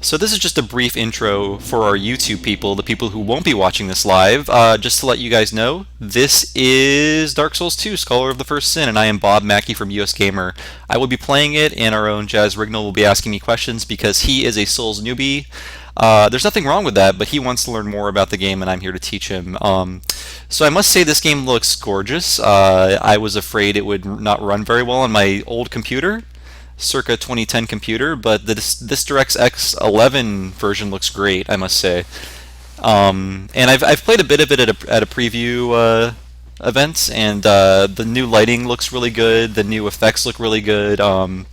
So this is just a brief intro for our YouTube people, the people who won't be watching this live. Just to let you guys know, this is Dark Souls 2, Scholar of the First Sin, and I am Bob Mackey from USgamer. I will be playing it, and our own Jazz Rignall will be asking me questions because he is a Souls newbie. There's nothing wrong with that, but he wants to learn more about the game, and I'm here to teach him. So I must say this game looks gorgeous. I was afraid it would not run very well on my old computer, circa 2010 computer, but this DirectX 11 version looks great, I must say. And I've played a bit of it at a preview event, and the new lighting looks really good. The new effects look really good, and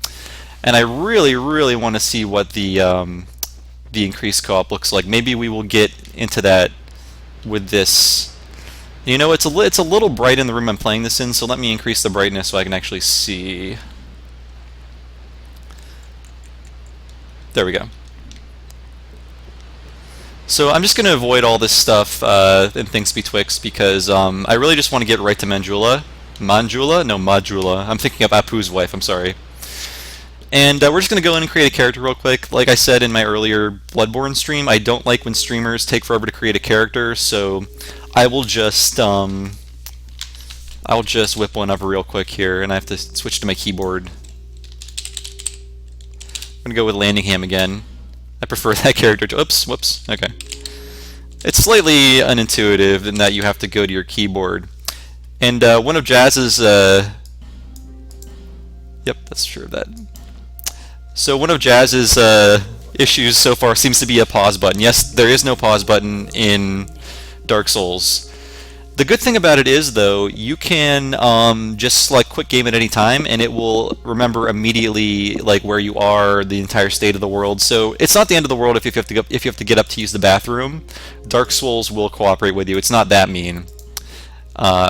I really want to see what the increased co-op looks like. Maybe we will get into that with this. You know, it's a little bright in the room I'm playing this in, so let me increase the brightness so I can actually see. There we go. So I'm just going to avoid all this stuff and things betwixt because I really just want to get right to Majula. Manjula? No, Majula. I'm thinking of Apu's wife, I'm sorry. And we're just going to go in and create a character real quick. Like I said in my earlier Bloodborne stream, I don't like when streamers take forever to create a character, so I will just whip one up real quick here, and I have to switch to my keyboard. I'm going to go with Landingham again. I prefer that character to... Oops, whoops, okay. It's slightly unintuitive in that you have to go to your keyboard. And one of Jazz's... Yep, that's true of that. So one of Jazz's issues so far seems to be a pause button. Yes, there is no pause button in Dark Souls. The good thing about it is, though, you can just select quick game at any time, and it will remember immediately like where you are, the entire state of the world. So it's not the end of the world if you have to get up to use the bathroom. Dark Souls will cooperate with you. It's not that mean.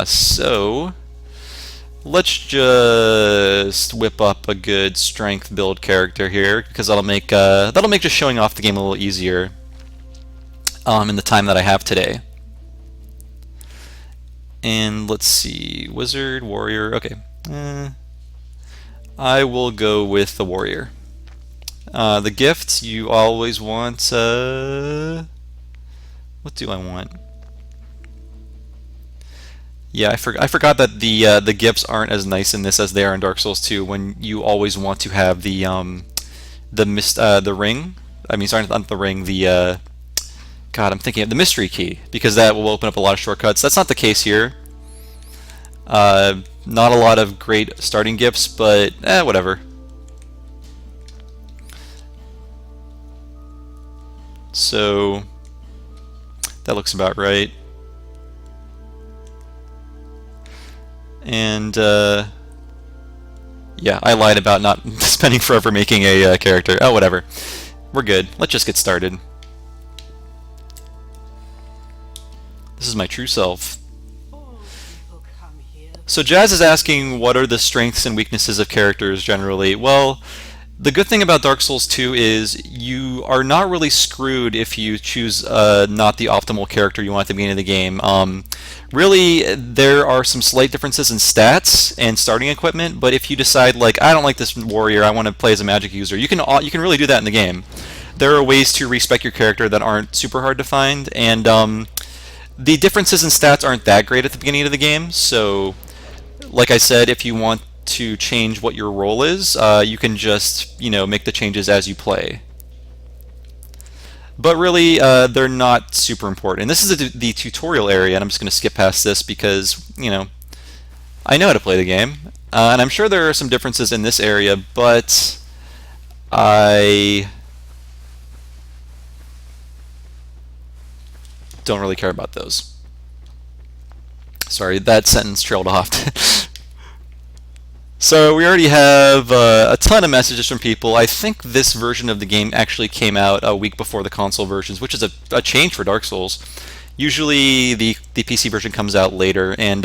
So let's just whip up a good strength build character here because that'll make just showing off the game a little easier in the time that I have today. And let's see, wizard, warrior, okay. I will go with the warrior. The gifts, you always want, what do I want? Yeah, I forgot that the gifts aren't as nice in this as they are in Dark Souls 2, when you always want to have the ring. I mean, sorry, not the ring, God, I'm thinking of the mystery key, because that will open up a lot of shortcuts. That's not the case here. Not a lot of great starting gifts, but whatever. So that looks about right. And yeah, I lied about not spending forever making a character. Oh, whatever. We're good. Let's just get started. This is my true self. So Jazz is asking what are the strengths and weaknesses of characters generally. Well, the good thing about Dark Souls 2 is you are not really screwed if you choose not the optimal character you want at the beginning of the game. Really, there are some slight differences in stats and starting equipment, but if you decide, like, I don't like this warrior, I want to play as a magic user, you can really do that in the game. There are ways to respec your character that aren't super hard to find, and the differences in stats aren't that great at the beginning of the game, so like I said, if you want to change what your role is, you can just, make the changes as you play. But really, they're not super important. And this is the tutorial area, and I'm just going to skip past this because, I know how to play the game. And I'm sure there are some differences in this area, but I don't really care about those. Sorry, that sentence trailed off. So we already have a ton of messages from people. I think this version of the game actually came out a week before the console versions, which is a change for Dark Souls. Usually the PC version comes out later, and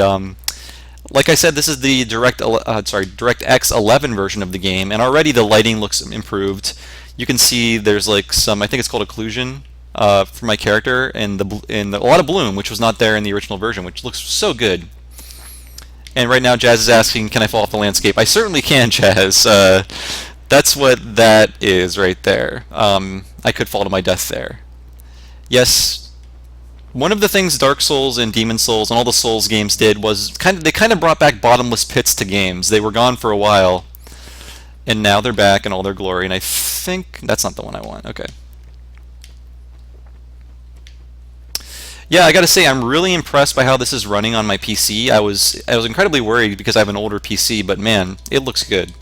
like I said, this is the DirectX 11 version of the game, and already the lighting looks improved. You can see there's like some, I think it's called occlusion for my character, and a lot of bloom, which was not there in the original version, which looks so good. And right now Jazz is asking, can I fall off the landscape? I certainly can, Jazz. That's what that is right there. I could fall to my death there. Yes, one of the things Dark Souls and Demon Souls and all the Souls games did was they kind of brought back bottomless pits to games. They were gone for a while, and now they're back in all their glory. And I think that's not the one I want. Okay. Yeah, I gotta say I'm really impressed by how this is running on my PC. I was incredibly worried because I have an older PC, but man, it looks good.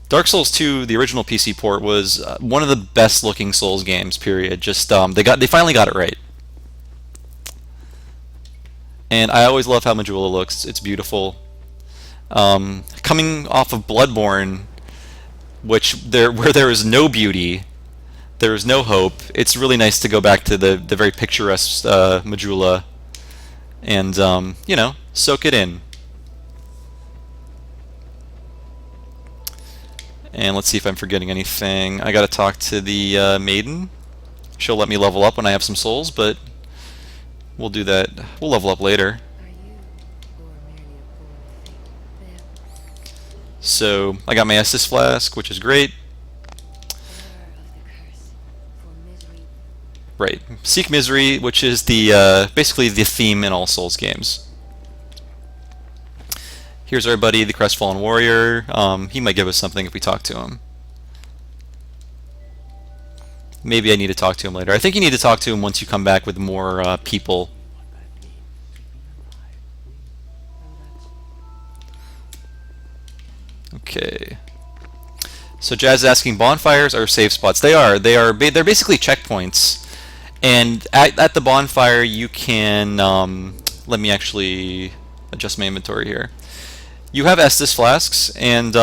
Dark Souls 2, the original PC port, was one of the best looking Souls games. Period. Just they finally got it right. And I always love how Majula looks. It's beautiful. Coming off of Bloodborne, where there is no beauty, there is no hope. It's really nice to go back to the very picturesque Majula and soak it in. And let's see if I'm forgetting anything. I gotta talk to the maiden. She'll let me level up when I have some souls, but we'll do that. We'll level up later. So I got my Estus flask, which is great. Right, seek misery, which is the basically the theme in all Souls games. Here's our buddy, the Crestfallen Warrior. He might give us something if we talk to him. Maybe I need to talk to him later. I think you need to talk to him once you come back with more people. Okay. So Jazz is asking, bonfires are safe spots. They are. They're basically checkpoints. And at the bonfire, you can. Let me actually adjust my inventory here. You have Estus flasks, and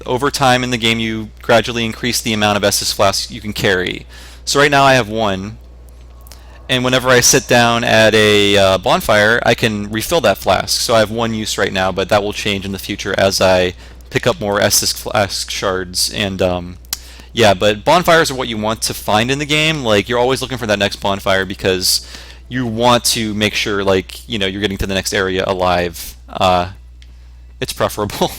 over time in the game, you gradually increase the amount of Estus flasks you can carry. So right now I have one, and whenever I sit down at a bonfire, I can refill that flask. So I have one use right now, but that will change in the future as I pick up more Estus flask shards. And yeah, but bonfires are what you want to find in the game. Like, you're always looking for that next bonfire because you want to make sure, like, you're getting to the next area alive. It's preferable.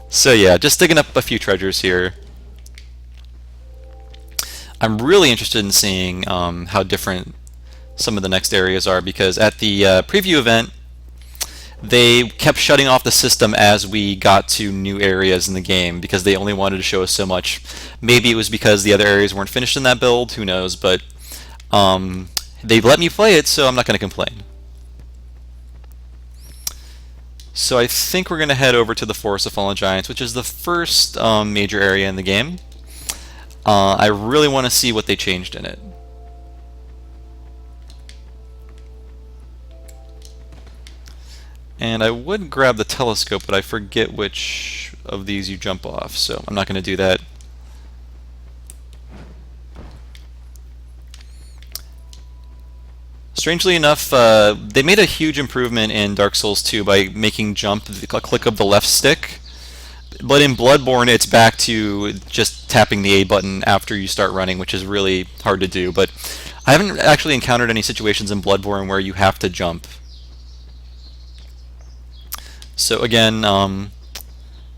So yeah, just digging up a few treasures here. I'm really interested in seeing how different some of the next areas are, because at the preview event, they kept shutting off the system as we got to new areas in the game because they only wanted to show us so much. Maybe it was because the other areas weren't finished in that build, who knows, but they let me play it, so I'm not going to complain. So I think we're going to head over to the Forest of Fallen Giants, which is the first major area in the game. I really want to see what they changed in it. And I would grab the telescope, but I forget which of these you jump off, so I'm not going to do that. Strangely enough, they made a huge improvement in Dark Souls 2 by making jump a click of the left stick. But in Bloodborne, it's back to just tapping the A button after you start running, which is really hard to do. But I haven't actually encountered any situations in Bloodborne where you have to jump. So again,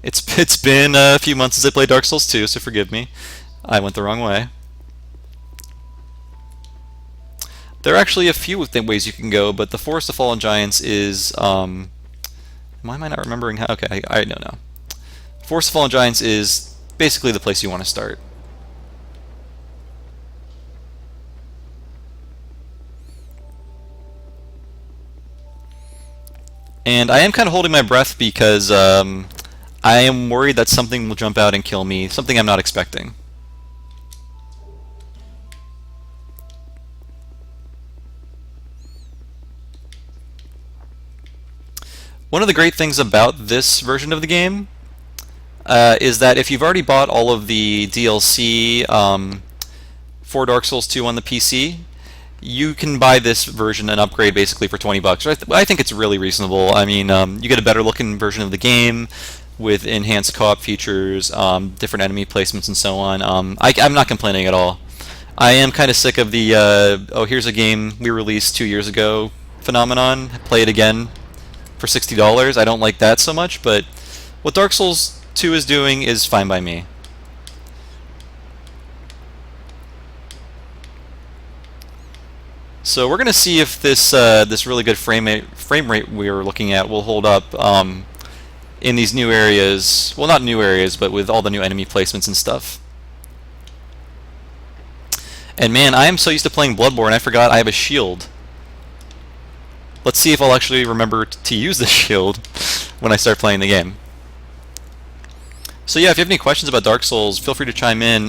it's been a few months since I played Dark Souls 2, so forgive me. I went the wrong way. There are actually a few ways you can go, but the Forest of Fallen Giants is... why am I not remembering how... Okay, I know now. Forest of Fallen Giants is basically the place you want to start. And I am kind of holding my breath because I am worried that something will jump out and kill me, something I'm not expecting. One of the great things about this version of the game is that if you've already bought all of the DLC for Dark Souls 2 on the PC, you can buy this version and upgrade basically for 20 bucks. I think it's really reasonable. I mean, you get a better looking version of the game with enhanced co-op features, different enemy placements, and so on. I'm not complaining at all. I am kind of sick of the, oh, here's a game we released 2 years ago phenomenon. Play it again for $60. I don't like that so much, but what Dark Souls 2 is doing is fine by me. So we're going to see if this really good frame rate we were looking at will hold up in these new areas. Well, not new areas, but with all the new enemy placements and stuff. And man, I am so used to playing Bloodborne, I forgot I have a shield. Let's see if I'll actually remember to use the shield when I start playing the game. So yeah, if you have any questions about Dark Souls, feel free to chime in.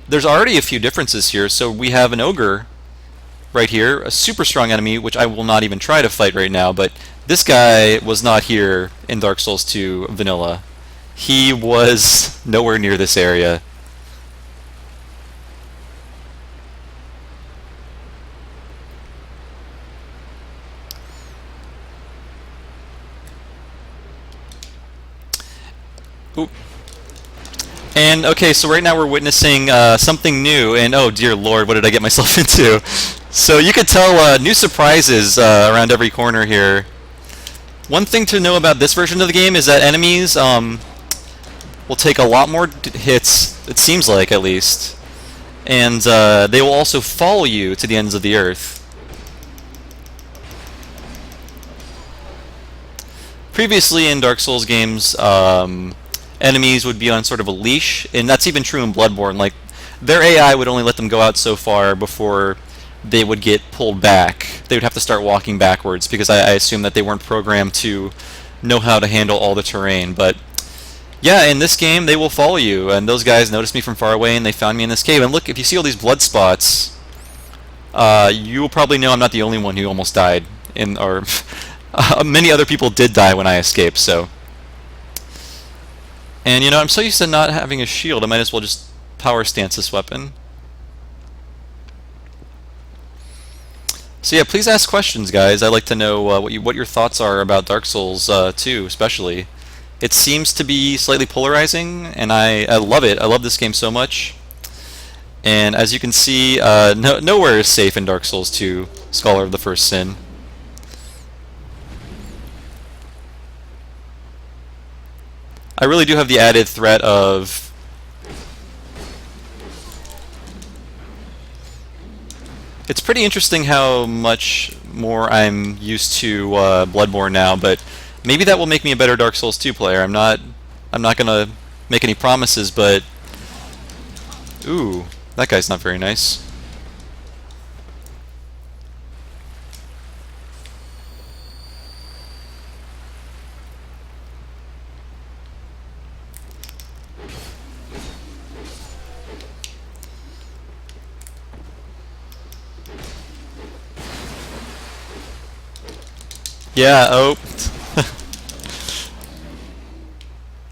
There's already a few differences here. So we have an ogre right here, a super strong enemy, which I will not even try to fight right now, but this guy was not here in Dark Souls 2 Vanilla. He was nowhere near this area. Oop. And okay, so right now we're witnessing something new, and oh dear lord, what did I get myself into? So you could tell new surprises around every corner here. One thing to know about this version of the game is that enemies will take a lot more hits, it seems like at least, and they will also follow you to the ends of the earth. Previously in Dark Souls games, enemies would be on sort of a leash, and that's even true in Bloodborne. Like, their AI would only let them go out so far before they would get pulled back. They would have to start walking backwards, because I assume that they weren't programmed to know how to handle all the terrain. But yeah, in this game, they will follow you, and those guys noticed me from far away, and they found me in this cave. And look, if you see all these blood spots, you will probably know I'm not the only one who almost died, or many other people did die when I escaped, so... And you know, I'm so used to not having a shield, I might as well just power stance this weapon. So yeah, please ask questions, guys. I'd like to know what your thoughts are about Dark Souls 2, especially. It seems to be slightly polarizing, and I love it. I love this game so much. And as you can see, nowhere is safe in Dark Souls 2, Scholar of the First Sin. I really do have the added threat of... It's pretty interesting how much more I'm used to Bloodborne now, but maybe that will make me a better Dark Souls 2 player. I'm not gonna make any promises, but... Ooh, that guy's not very nice. Yeah, oh.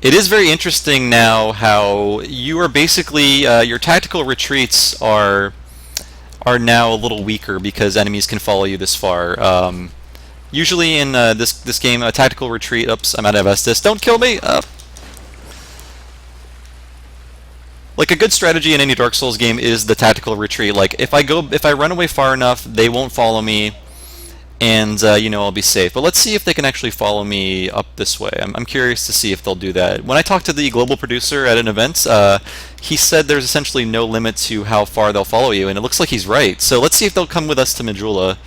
It is very interesting now how you are basically, your tactical retreats are now a little weaker because enemies can follow you this far. Usually in this game, a tactical retreat, oops, I'm out of Estus, don't kill me! Like a good strategy in any Dark Souls game is the tactical retreat. Like if I run away far enough, they won't follow me, and you know, I'll be safe. But let's see if they can actually follow me up this way. I'm curious to see if they'll do that. When I talked to the global producer at an event, he said there's essentially no limit to how far they'll follow you, and it looks like he's right. So let's see if they'll come with us to Majula.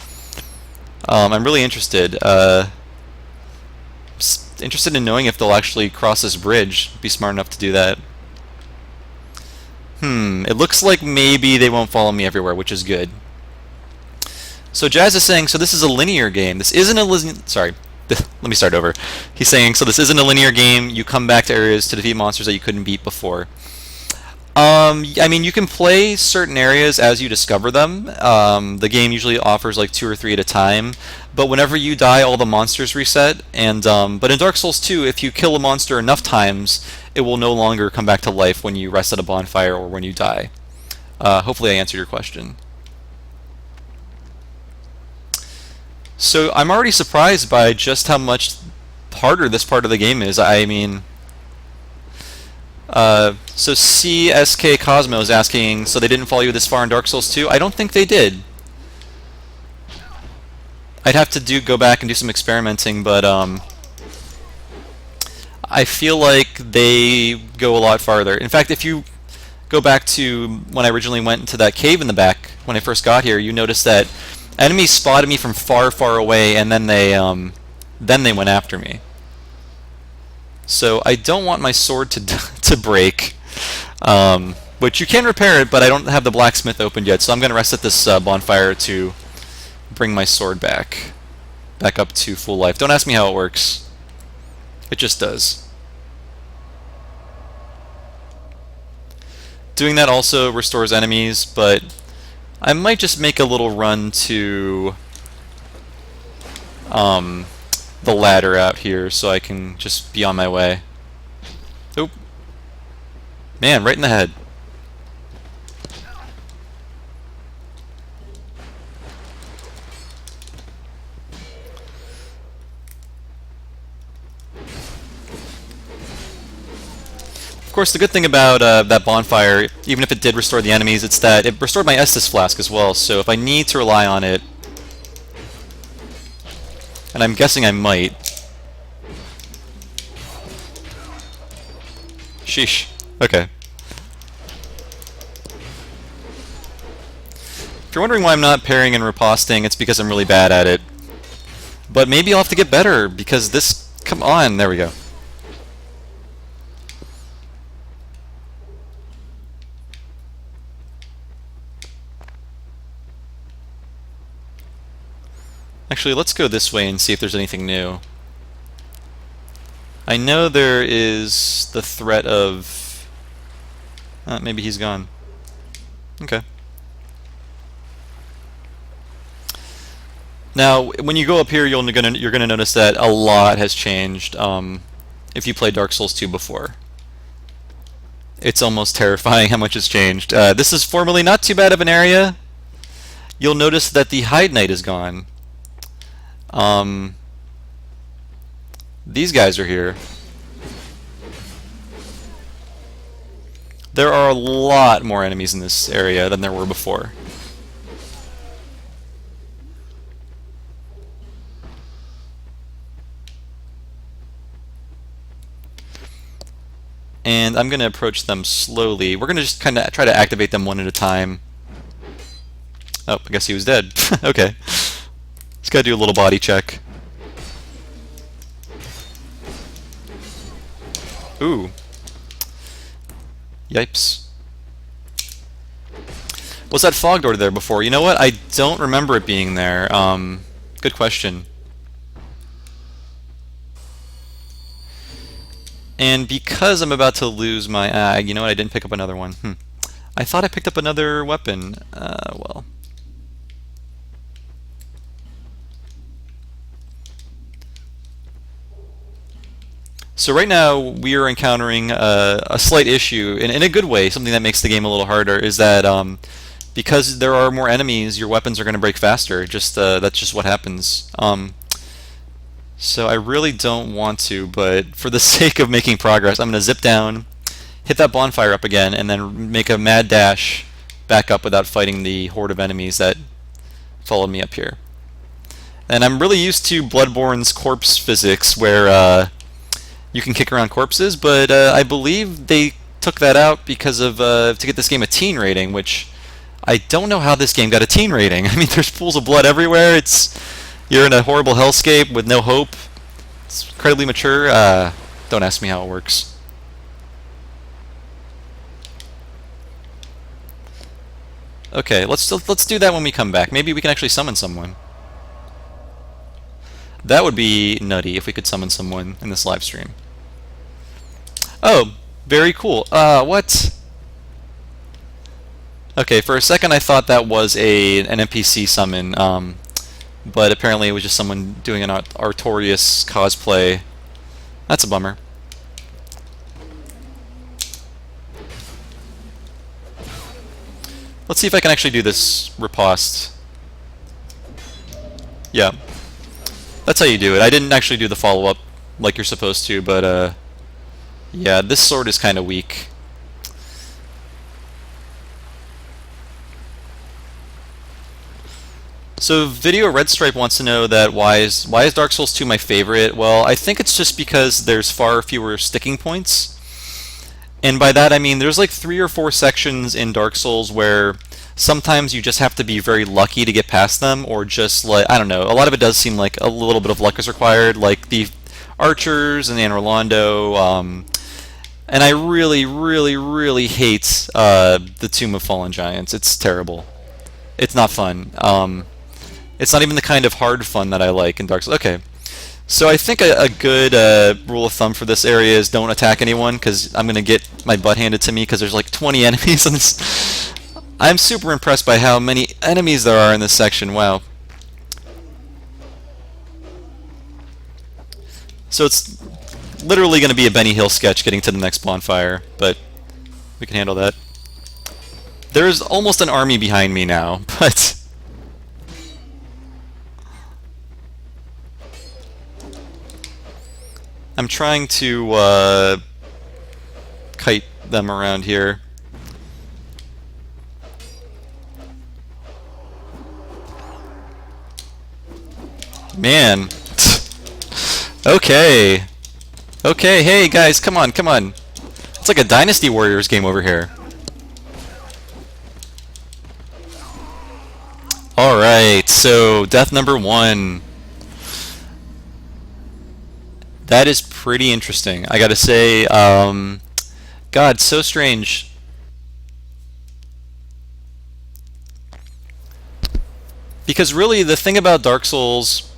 I'm really interested. Interested in knowing if they'll actually cross this bridge. Be smart enough to do that. It looks like maybe they won't follow me everywhere, which is good. So Jazz is saying, so this is a linear game. This isn't a sorry, let me start over. He's saying, so this isn't a linear game. You come back to areas to defeat monsters that you couldn't beat before. I mean, you can play certain areas as you discover them. The game usually offers like 2 or 3 at a time. But whenever you die, all the monsters reset. And but in Dark Souls 2, if you kill a monster enough times, it will no longer come back to life when you rest at a bonfire or when you die. Hopefully I answered your question. So I'm already surprised by just how much harder this part of the game is. I mean, so CSK Cosmo is asking, so they didn't follow you this far in Dark Souls 2? I don't think they did. I'd have to go back and do some experimenting, but I feel like they go a lot farther. In fact, if you go back to when I originally went into that cave in the back when I first got here, you noticed that enemies spotted me from far, far away, and then they went after me. So I don't want my sword to to break, which you can repair it, but I don't have the blacksmith opened yet, so I'm going to reset this bonfire to bring my sword back up to full life. Don't ask me how it works. It just does. Doing that also restores enemies, but I might just make a little run to the ladder out here so I can just be on my way. Oop. Man, right in the head. Of course, the good thing about that bonfire, even if it did restore the enemies, it's that it restored my Estus flask as well, so if I need to rely on it, and I'm guessing I might. Sheesh. Okay. If you're wondering why I'm not parrying and riposting, it's because I'm really bad at it. But maybe I'll have to get better, because this... Come on, there we go. Actually, let's go this way and see if there's anything new. I know there is the threat of... maybe he's gone. Okay. Now, when you go up here, you're gonna notice that a lot has changed. If you played Dark Souls 2 before, it's almost terrifying how much has changed. This is formerly not too bad of an area. You'll notice that the Heide Knight is gone. These guys are here. There are a lot more enemies in this area than there were before. And I'm going to approach them slowly. We're going to just kind of try to activate them one at a time. Oh, I guess he was dead. Okay. Just got to do a little body check. Ooh. Yipes. Was that fog door there before? You know what? I don't remember it being there. Good question. And because I'm about to lose my ag, you know what? I didn't pick up another one. I thought I picked up another weapon. Well. So right now we are encountering a slight issue, in a good way, something that makes the game a little harder, is that because there are more enemies, your weapons are going to break faster. That's just what happens. So I really don't want to, but for the sake of making progress, I'm going to zip down, hit that bonfire up again, and then make a mad dash back up without fighting the horde of enemies that followed me up here. And I'm really used to Bloodborne's corpse physics, where you can kick around corpses, but I believe they took that out because of to get this game a teen rating, which I don't know how this game got a teen rating. I mean, there's pools of blood everywhere. You're in a horrible hellscape with no hope. It's incredibly mature. Don't ask me how it works. Okay, let's do that when we come back. Maybe we can actually summon someone. That would be nutty if we could summon someone in this live stream. Oh, very cool. What? Okay, for a second I thought that was an NPC summon, but apparently it was just someone doing an Artorias cosplay. That's a bummer. Let's see if I can actually do this riposte. Yeah. That's how you do it. I didn't actually do the follow-up like you're supposed to, but yeah, this sword is kind of weak. So Video Red Stripe wants to know that why is Dark Souls 2 my favorite? Well, I think it's just because there's far fewer sticking points. And by that I mean there's like 3 or 4 sections in Dark Souls where sometimes you just have to be very lucky to get past them, or just like, I don't know, a lot of it does seem like a little bit of luck is required, like the archers and Anne Rolando. And I really, really, really hate the Tomb of Fallen Giants. It's terrible. It's not fun. It's not even the kind of hard fun that I like in Dark Souls. Okay, so I think a good rule of thumb for this area is don't attack anyone, because I'm going to get my butt handed to me because there's like 20 enemies on this. I'm super impressed by how many enemies there are in this section. Wow. So it's literally going to be a Benny Hill sketch getting to the next bonfire, but we can handle that. There's almost an army behind me now, but I'm trying to kite them around here. Man. Okay. Okay, hey guys, come on, come on. It's like a Dynasty Warriors game over here. Alright, so death number 1. That is pretty interesting. I gotta say, God, so strange. Because really, the thing about Dark Souls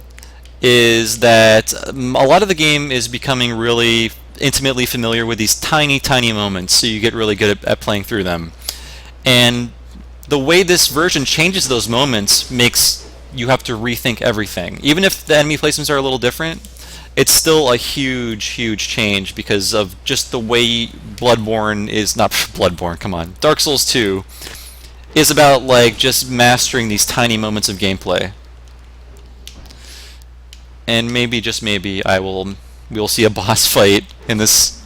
is that a lot of the game is becoming really intimately familiar with these tiny, tiny moments, so you get really good at playing through them. And the way this version changes those moments makes you have to rethink everything. Even if the enemy placements are a little different, it's still a huge, huge change because of just the way Bloodborne is, not Bloodborne, come on, Dark Souls 2 is about like just mastering these tiny moments of gameplay. And maybe, just maybe, we'll see a boss fight in this.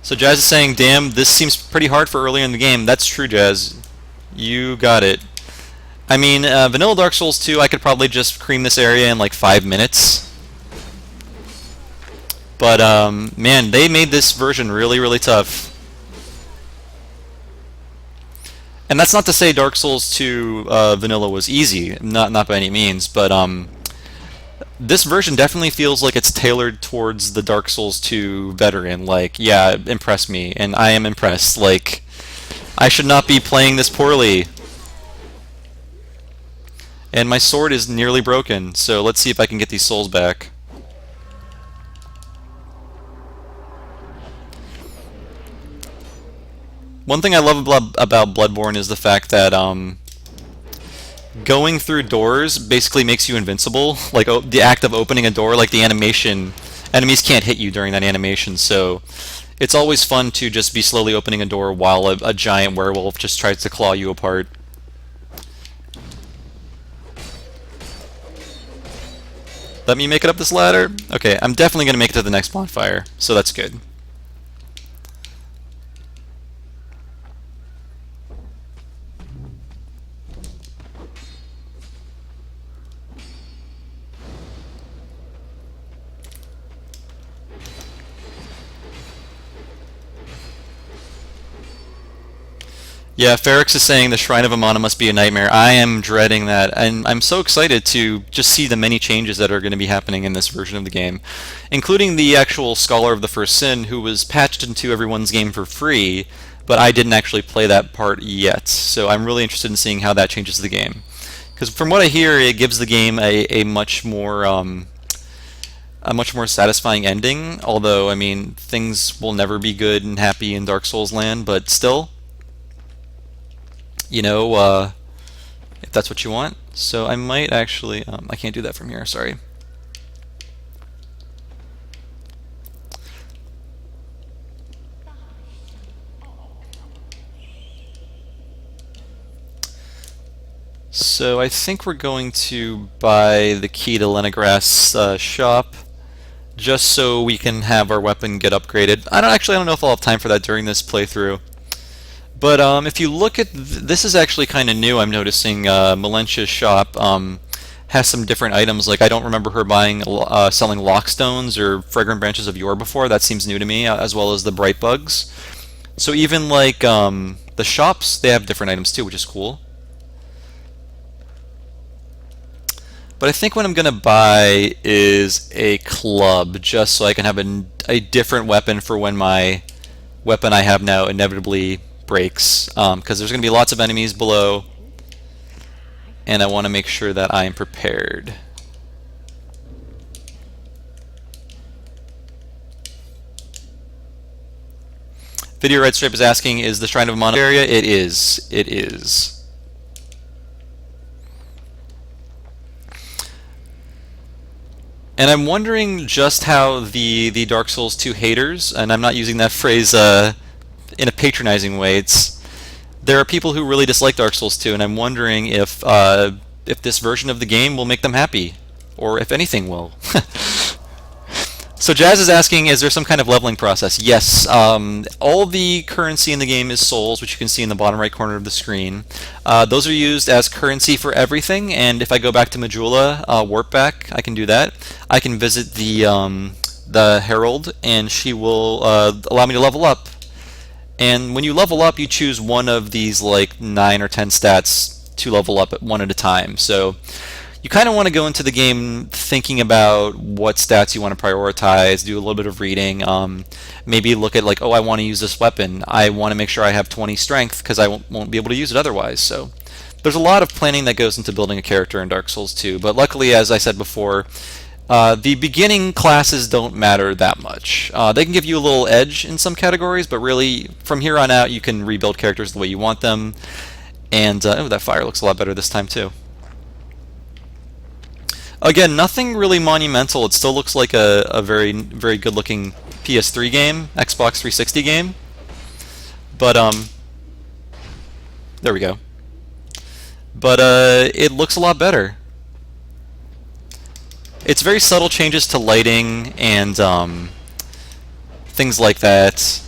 So Jazz is saying, damn, this seems pretty hard for earlier in the game. That's true, Jazz. You got it. I mean, vanilla Dark Souls 2, I could probably just cream this area in like 5 minutes. But, man, they made this version really, really tough. And that's not to say Dark Souls 2 vanilla was easy, not by any means, but this version definitely feels like it's tailored towards the Dark Souls 2 veteran. Like, yeah, impress me, and I am impressed. Like, I should not be playing this poorly. And my sword is nearly broken, so let's see if I can get these souls back. One thing I love about Bloodborne is the fact that going through doors basically makes you invincible. Like the act of opening a door, like the animation, enemies can't hit you during that animation, so it's always fun to just be slowly opening a door while a giant werewolf just tries to claw you apart. Let me make it up this ladder. Okay, I'm definitely going to make it to the next bonfire, so that's good. Yeah, Ferrix is saying the Shrine of Amana must be a nightmare. I am dreading that, and I'm so excited to just see the many changes that are going to be happening in this version of the game, including the actual Scholar of the First Sin, who was patched into everyone's game for free, but I didn't actually play that part yet, so I'm really interested in seeing how that changes the game. Because from what I hear, it gives the game a much more satisfying ending, although, I mean, things will never be good and happy in Dark Souls land, but still, you know, if that's what you want. So I might actually, I can't do that from here, sorry. So I think we're going to buy the key to Leningras's shop, just so we can have our weapon get upgraded. I don't know if I'll have time for that during this playthrough. But if you look at this is actually kind of new. I'm noticing Malentia's shop has some different items. Like I don't remember her buying selling lockstones or fragrant branches of yore before. That seems new to me, as well as the bright bugs. So even like the shops, they have different items too, which is cool. But I think what I'm going to buy is a club, just so I can have a different weapon for when my weapon I have now inevitably breaks. Because there's going to be lots of enemies below, and I want to make sure that I am prepared. Video Red Stripe is asking, is the Shrine of Mana area? It is. It is. And I'm wondering just how the Dark Souls 2 haters, and I'm not using that phrase in a patronizing way, there are people who really dislike Dark Souls 2, and I'm wondering if this version of the game will make them happy, or if anything will. So Jazz is asking, is there some kind of leveling process? Yes. All the currency in the game is souls, which you can see in the bottom right corner of the screen. Those are used as currency for everything, and if I go back to Majula, warp back, I can do that. I can visit the Herald, and she will allow me to level up. And when you level up, you choose one of these like 9 or 10 stats to level up at one at a time. So you kind of want to go into the game thinking about what stats you want to prioritize, do a little bit of reading, maybe look at like, oh, I want to use this weapon. I want to make sure I have 20 strength because I won't be able to use it otherwise. So there's a lot of planning that goes into building a character in Dark Souls 2, but luckily, as I said before, the beginning classes don't matter that much. They can give you a little edge in some categories, but really, from here on out, you can rebuild characters the way you want them. And oh, that fire looks a lot better this time too. Again, nothing really monumental. It still looks like a very, very good-looking PS3 game, Xbox 360 game. But there we go. But it looks a lot better. It's very subtle changes to lighting and things like that.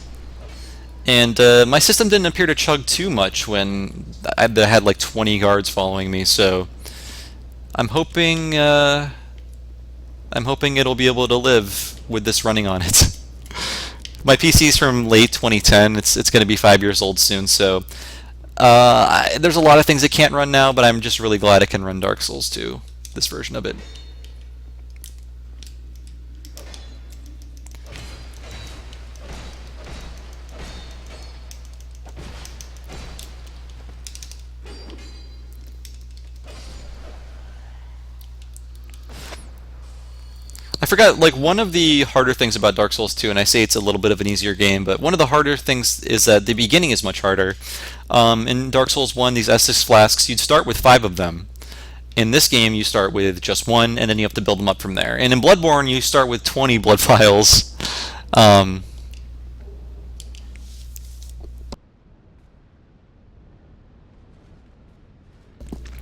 And my system didn't appear to chug too much when I had like 20 guards following me, so I'm hoping it'll be able to live with this running on it. My PC's from late 2010. It's going to be 5 years old soon, so there's a lot of things it can't run now, but I'm just really glad it can run Dark Souls 2, this version of it. I forgot, like, one of the harder things about Dark Souls 2, and I say it's a little bit of an easier game, but one of the harder things is that the beginning is much harder. In Dark Souls 1, these Estus flasks, you'd start with 5 of them. In this game, you start with just 1, and then you have to build them up from there. And in Bloodborne, you start with 20 blood vials.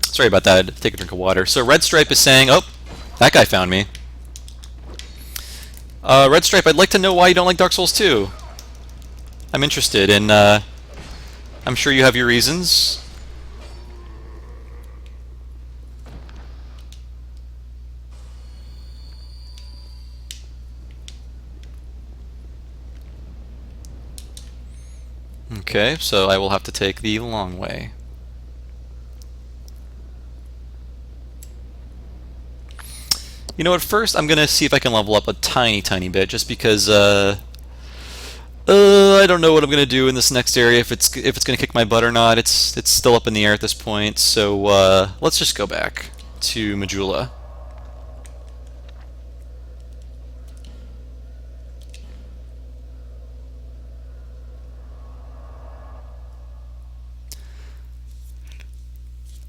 Sorry about that, I had to take a drink of water. So Red Stripe is saying, oh, that guy found me. Red Stripe, I'd like to know why you don't like Dark Souls 2. I'm interested, and I'm sure you have your reasons. Okay, so I will have to take the long way. You know what, first I'm going to see if I can level up a tiny bit, just because I don't know what I'm going to do in this next area, if it's going to kick my butt or not. It's still up in the air at this point, so let's just go back to Majula.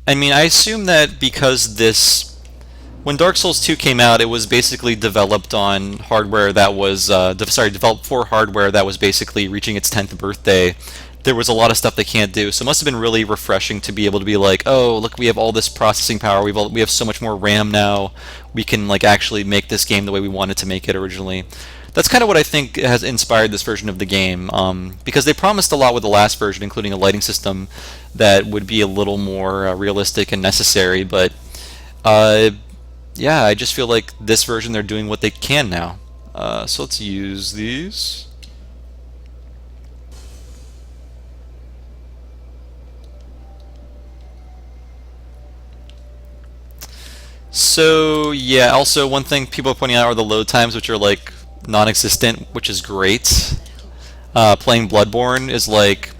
I mean, I assume that because when Dark Souls 2 came out, it was basically developed on hardware that was, developed for hardware that was basically reaching its 10th birthday. There was a lot of stuff they can't do, so it must have been really refreshing to be able to be like, oh, look, we have all this processing power, we have so much more RAM now, we can like actually make this game the way we wanted to make it originally. That's kind of what I think has inspired this version of the game, because they promised a lot with the last version, including a lighting system that would be a little more realistic and necessary. But uh, yeah, I just feel like this version they're doing what they can now. So let's use these. So yeah, also one thing people are pointing out are the load times, which are like non-existent, which is great. Playing Bloodborne is like,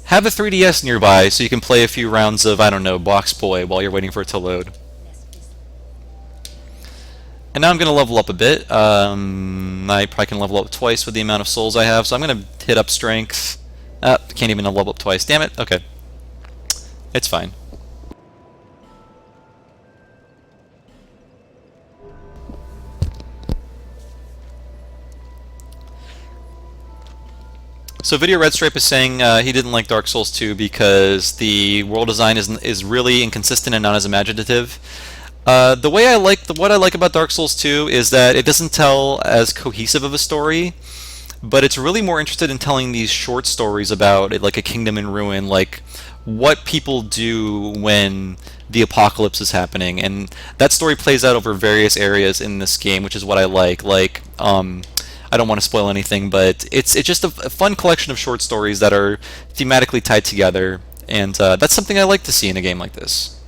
have a 3DS nearby so you can play a few rounds of, I don't know, Box Boy while you're waiting for it to load. And now I'm going to level up a bit. I probably can level up twice with the amount of souls I have, so I'm going to hit up strength. Can't even level up twice. Damn it. Okay. It's fine. So Video Red Stripe is saying he didn't like Dark Souls 2 because the world design is really inconsistent and not as imaginative. What I like about Dark Souls 2 is that it doesn't tell as cohesive of a story, but it's really more interested in telling these short stories about it, like a kingdom in ruin, like what people do when the apocalypse is happening, and that story plays out over various areas in this game, which is what I like. I don't want to spoil anything, but it's just a fun collection of short stories that are thematically tied together, and that's something I like to see in a game like this.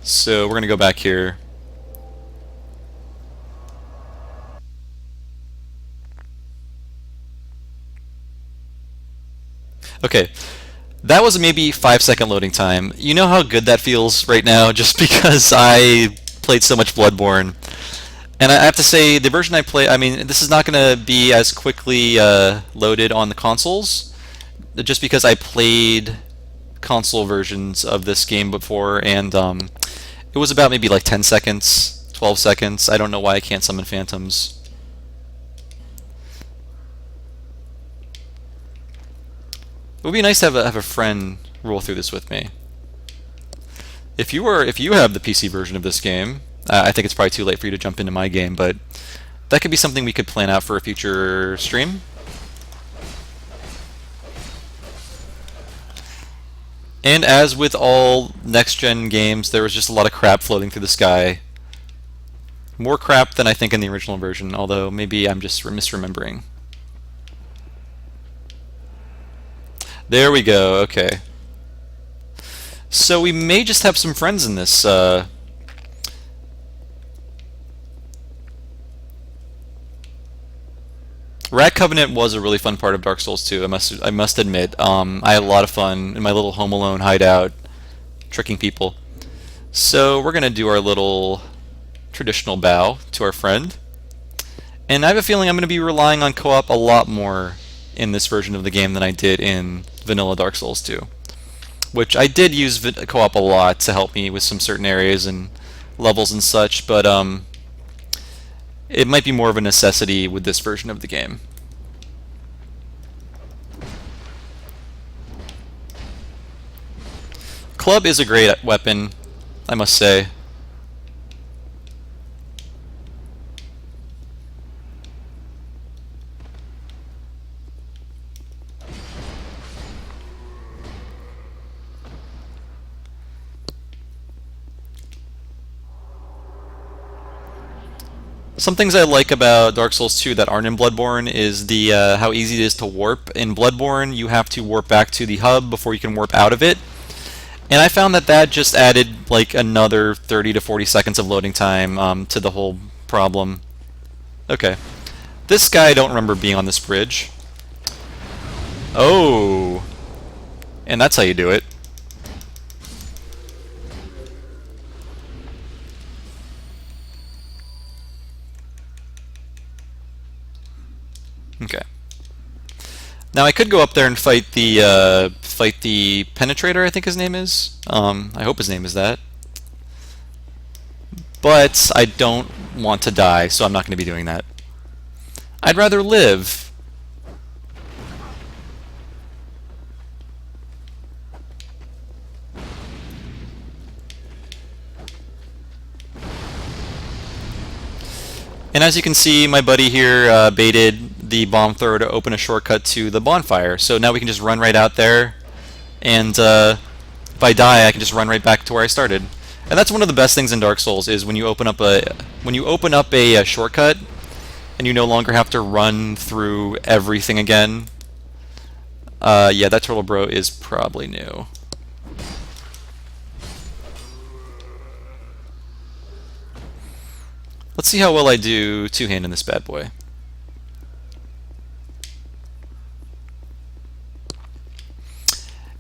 So we're going to go back here. Okay, that was maybe 5-second loading time. You know how good that feels right now just because I played so much Bloodborne. And I have to say, the version I play, I mean, this is not going to be as quickly loaded on the consoles, just because I played console versions of this game before, and it was about maybe like 10 seconds, 12 seconds. I don't know why I can't summon phantoms. It would be nice to have a friend roll through this with me. If you have the PC version of this game, I think it's probably too late for you to jump into my game, but that could be something we could plan out for a future stream. And as with all next-gen games, there was just a lot of crap floating through the sky. More crap than I think in the original version, although maybe I'm just misremembering. There we go, okay. So we may just have some friends in this. Rat Covenant was a really fun part of Dark Souls 2, I must admit. I had a lot of fun in my little Home Alone hideout, tricking people. So we're going to do our little traditional bow to our friend. And I have a feeling I'm going to be relying on co-op a lot more in this version of the game than I did in vanilla Dark Souls 2. Which I did use co-op a lot to help me with some certain areas and levels and such, but it might be more of a necessity with this version of the game. Club is a great weapon, I must say. Some things I like about Dark Souls 2 that aren't in Bloodborne is the how easy it is to warp. In Bloodborne, you have to warp back to the hub before you can warp out of it. And I found that just added like another 30 to 40 seconds of loading time to the whole problem. Okay. This guy I don't remember being on this bridge. Oh. And that's how you do it. Okay. Now I could go up there and fight the Penetrator, I think his name is. I hope his name is that. But I don't want to die, so I'm not going to be doing that. I'd rather live. And as you can see, my buddy here baited the bomb thrower to open a shortcut to the bonfire. So now we can just run right out there, and if I die, I can just run right back to where I started. And that's one of the best things in Dark Souls is when you open up a shortcut, and you no longer have to run through everything again. Yeah, that turtle bro is probably new. Let's see how well I do two-hand in this bad boy.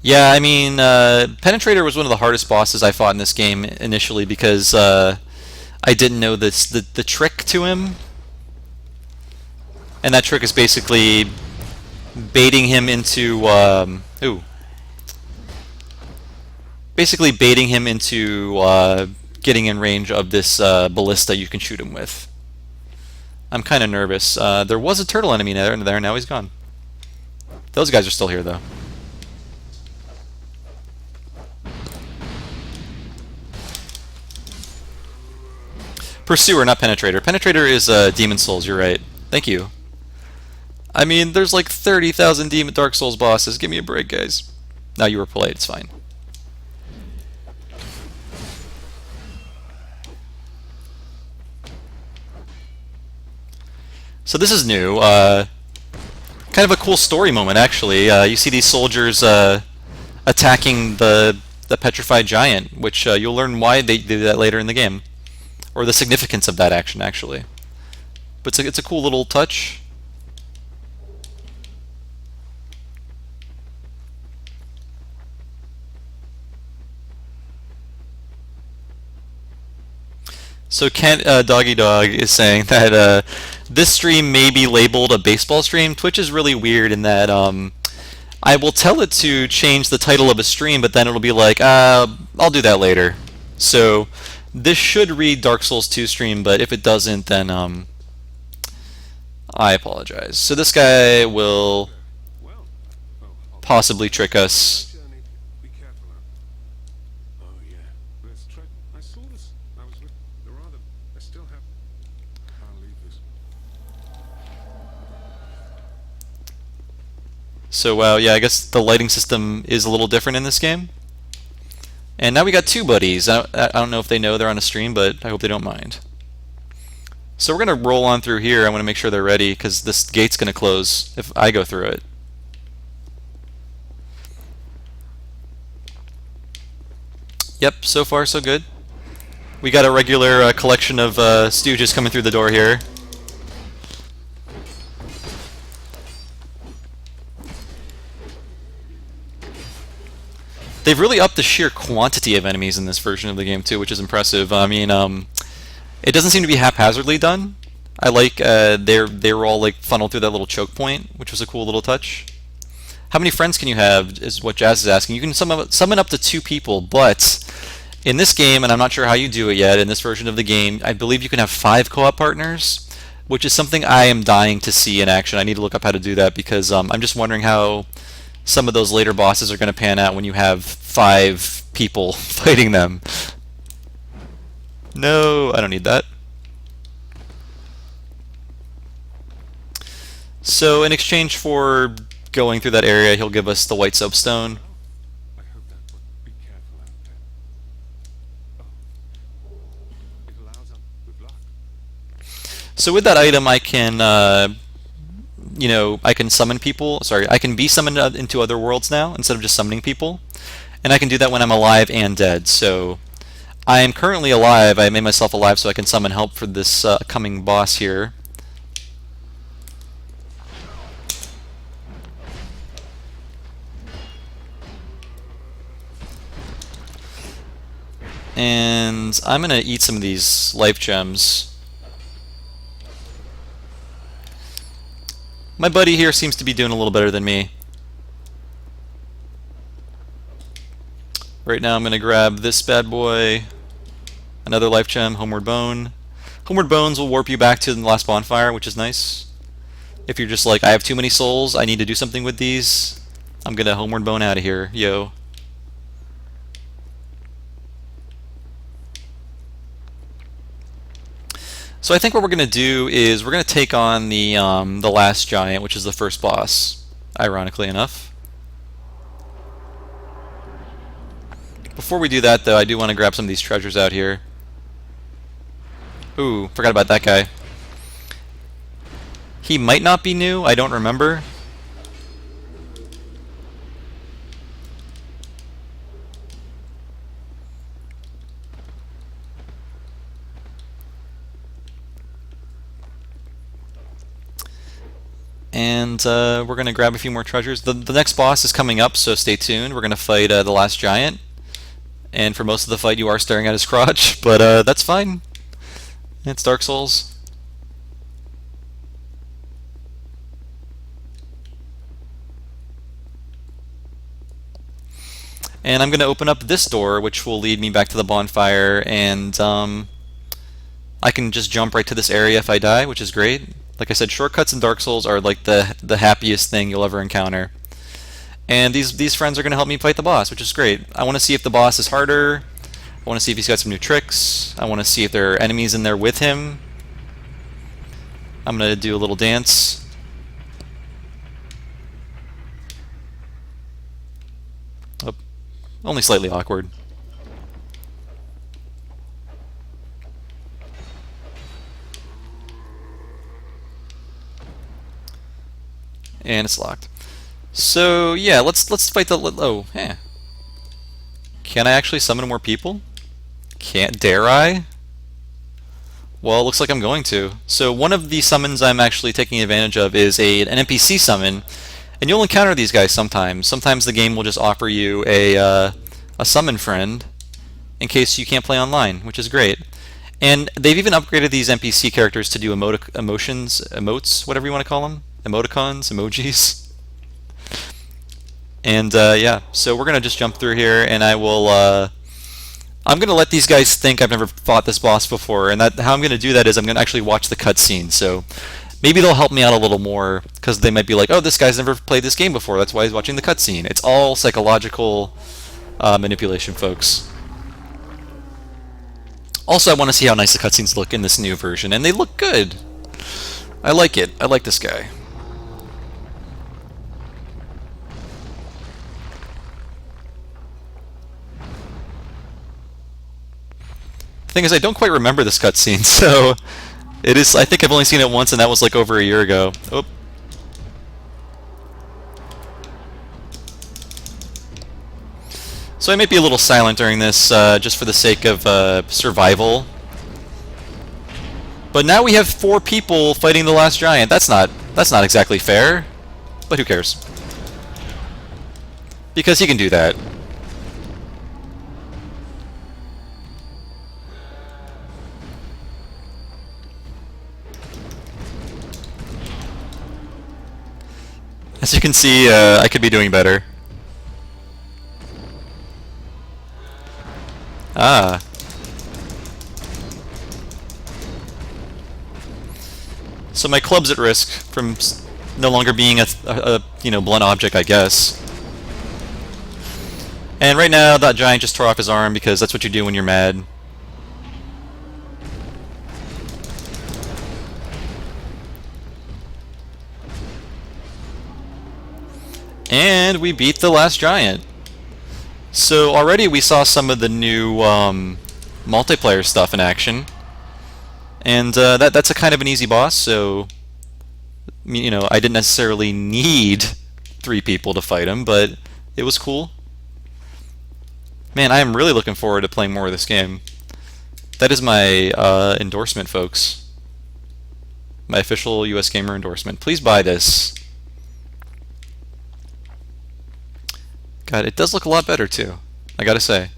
Yeah, I mean, Penetrator was one of the hardest bosses I fought in this game initially because I didn't know the trick to him. And that trick is basically baiting him into getting in range of this ballista you can shoot him with. I'm kind of nervous. There was a turtle enemy there, now he's gone. Those guys are still here, though. Pursuer, not Penetrator. Penetrator is Demon Souls, you're right. Thank you. I mean, there's like 30,000 Dark Souls bosses. Give me a break, guys. Now you were polite, it's fine. So this is new. Kind of a cool story moment, actually. You see these soldiers attacking the petrified giant, which you'll learn why they do that later in the game, or the significance of that action, actually. But it's a cool little touch. So Kent Doggy Dog is saying that this stream may be labeled a baseball stream. Twitch is really weird in that I will tell it to change the title of a stream, but then it'll be like, I'll do that later. So this should read Dark Souls 2 stream, but if it doesn't, then I apologize. So this guy will possibly trick us. So wow, yeah, I guess the lighting system is a little different in this game. And now we got two buddies. I don't know if they know they're on a stream, but I hope they don't mind. So we're going to roll on through here. I want to make sure they're ready because this gate's going to close if I go through it. Yep, so far so good. We got a regular collection of stooges coming through the door here. They've really upped the sheer quantity of enemies in this version of the game too, which is impressive. I mean, it doesn't seem to be haphazardly done. I like they were all like funneled through that little choke point, which was a cool little touch. How many friends can you have is what Jazz is asking. You can summon up to 2 people, but in this game, and I'm not sure how you do it yet, in this version of the game, I believe you can have 5 co-op partners, which is something I am dying to see in action. I need to look up how to do that because I'm just wondering how some of those later bosses are going to pan out when you have 5 people fighting them. No, I don't need that. So in exchange for going through that area, he'll give us the white soapstone. So with that item, I can, I can summon people. Sorry, I can be summoned into other worlds now instead of just summoning people, and I can do that when I'm alive and dead. So I am currently alive. I made myself alive so I can summon help for this coming boss here. And I'm gonna eat some of these life gems. My buddy here seems to be doing a little better than me. Right now I'm going to grab this bad boy, another life gem, Homeward Bone. Homeward Bones will warp you back to the last bonfire, which is nice. If you're just like, I have too many souls, I need to do something with these, I'm going to Homeward Bone out of here, yo. So I think what we're going to do is we're going to take on the last giant, which is the first boss, ironically enough. Before we do that, though, I do want to grab some of these treasures out here. Ooh, forgot about that guy. He might not be new, I don't remember. And we're going to grab a few more treasures. The next boss is coming up, so stay tuned. We're going to fight the last giant. And for most of the fight, you are staring at his crotch, but that's fine. It's Dark Souls. And I'm going to open up this door, which will lead me back to the bonfire, and I can just jump right to this area if I die, which is great. Like I said, shortcuts in Dark Souls are like the happiest thing you'll ever encounter. And these friends are going to help me fight the boss, which is great. I want to see if the boss is harder. I want to see if he's got some new tricks. I want to see if there are enemies in there with him. I'm going to do a little dance. Oh, only slightly awkward. And it's locked. So yeah, let's fight the. Oh, yeah. Can I actually summon more people? Can't dare I? Well, it looks like I'm going to. So one of the summons I'm actually taking advantage of is an NPC summon, and you'll encounter these guys sometimes. Sometimes the game will just offer you a summon friend in case you can't play online, which is great. And they've even upgraded these NPC characters to do emotes, whatever you want to call them, emoticons, emojis. And yeah, so we're gonna just jump through here, and I will. I'm gonna let these guys think I've never fought this boss before, and how I'm gonna do that is I'm gonna actually watch the cutscene. So maybe they'll help me out a little more because they might be like, "Oh, this guy's never played this game before. That's why he's watching the cutscene." It's all psychological manipulation, folks. Also, I want to see how nice the cutscenes look in this new version, and they look good. I like it. I like this guy. The thing is, I don't quite remember this cutscene, so it is. I think I've only seen it once, and that was like over a year ago. Oh. So I might be a little silent during this, just for the sake of survival. But now we have 4 people fighting the last giant. That's not exactly fair, but who cares? Because he can do that. As you can see, I could be doing better. Ah. So my club's at risk from no longer being a blunt object, I guess. And right now, that giant just tore off his arm because that's what you do when you're mad. And we beat the last giant. So already we saw some of the new multiplayer stuff in action. And that's a kind of an easy boss, so I didn't necessarily need 3 people to fight him, but it was cool. Man, I am really looking forward to playing more of this game. That is my endorsement, folks. My official US Gamer endorsement. Please buy this. God, it does look a lot better too, I gotta say.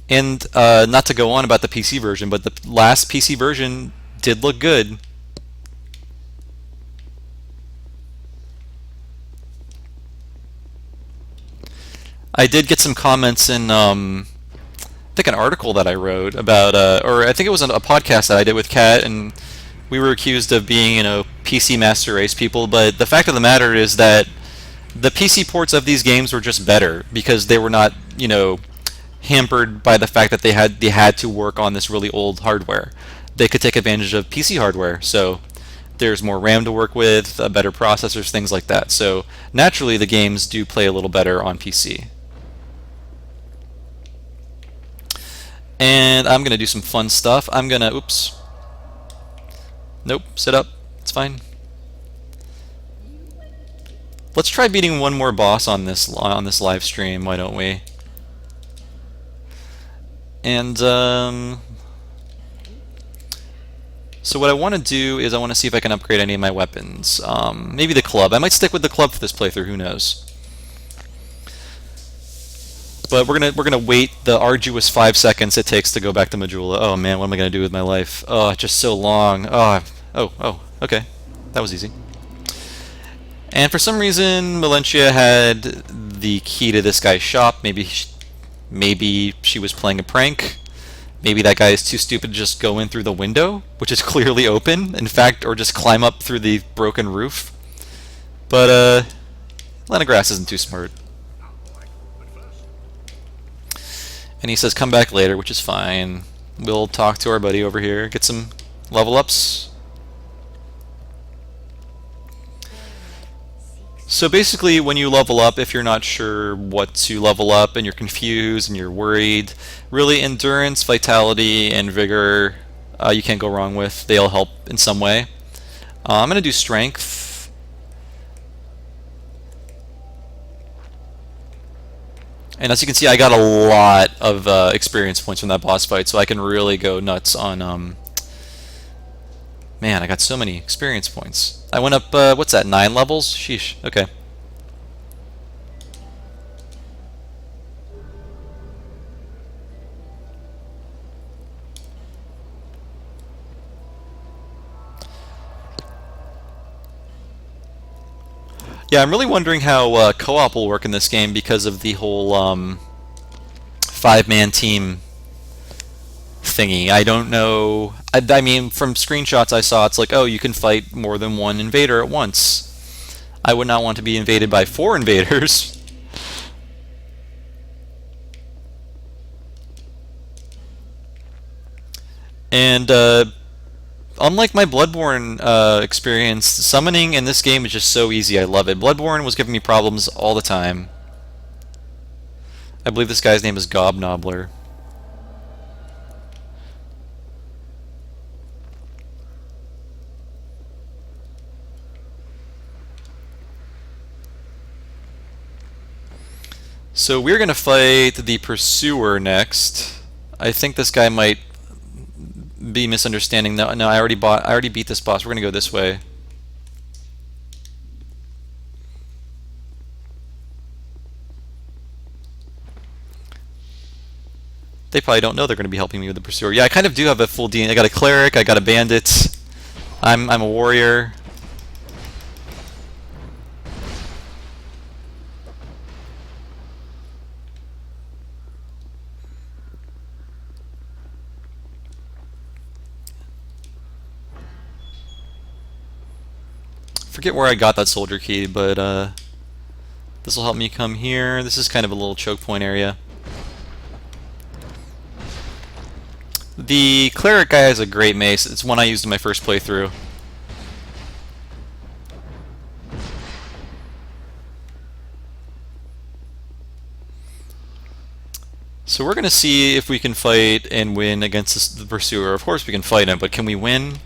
And not to go on about the PC version, but the last PC version did look good. I did get some comments in, I think an article that I wrote about, or I think it was a podcast that I did with Kat, and we were accused of being, PC Master Race people, but the fact of the matter is that the PC ports of these games were just better because they were not, hampered by the fact that they had to work on this really old hardware. they could take advantage of PC hardware. So there's more RAM to work with, better processors, things like that. So naturally, the games do play a little better on PC. And I'm going to do some fun stuff. I'm going to, oops. Nope, sit up. It's fine. Let's try beating one more boss on this live stream, why don't we? And so what I want to do is I want to see if I can upgrade any of my weapons. Maybe the club. I might stick with the club for this playthrough, who knows. But we're gonna wait the arduous 5 seconds it takes to go back to Majula. Oh man, what am I gonna do with my life? Oh, just so long. Oh, okay, that was easy. And for some reason, Melentia had the key to this guy's shop. Maybe she was playing a prank. Maybe that guy is too stupid to just go in through the window, which is clearly open, in fact, or just climb up through the broken roof. But Lennegrass isn't too smart. And he says come back later, which is fine. We'll talk to our buddy over here, get some level ups. So basically, when you level up, if you're not sure what to level up and you're confused and you're worried, really endurance, vitality, and vigor you can't go wrong with. They'll help in some way. I'm going to do strength. And as you can see, I got a lot of experience points from that boss fight, so I can really go nuts on... Man, I got so many experience points. I went up, what's that, 9 levels? Sheesh, okay. Yeah, I'm really wondering how co-op will work in this game because of the whole 5-man team thingy. I don't know. I mean, from screenshots I saw, it's like, oh, you can fight more than one invader at once. I would not want to be invaded by 4 invaders. And unlike my Bloodborne experience, summoning in this game is just so easy. I love it. Bloodborne was giving me problems all the time. I believe this guy's name is Gobnobbler. So we're going to fight the Pursuer next. I think this guy might be misunderstanding. No, I already beat this boss. We're going to go this way. They probably don't know they're going to be helping me with the Pursuer. Yeah, I kind of do have a full DNA. I got a Cleric, I got a Bandit. I'm a Warrior. Forget where I got that soldier key, but this will help me come here. This is kind of a little choke point area. The Cleric guy has a great mace. It's one I used in my first playthrough. So we're going to see if we can fight and win against the Pursuer. Of course we can fight him, but can we win?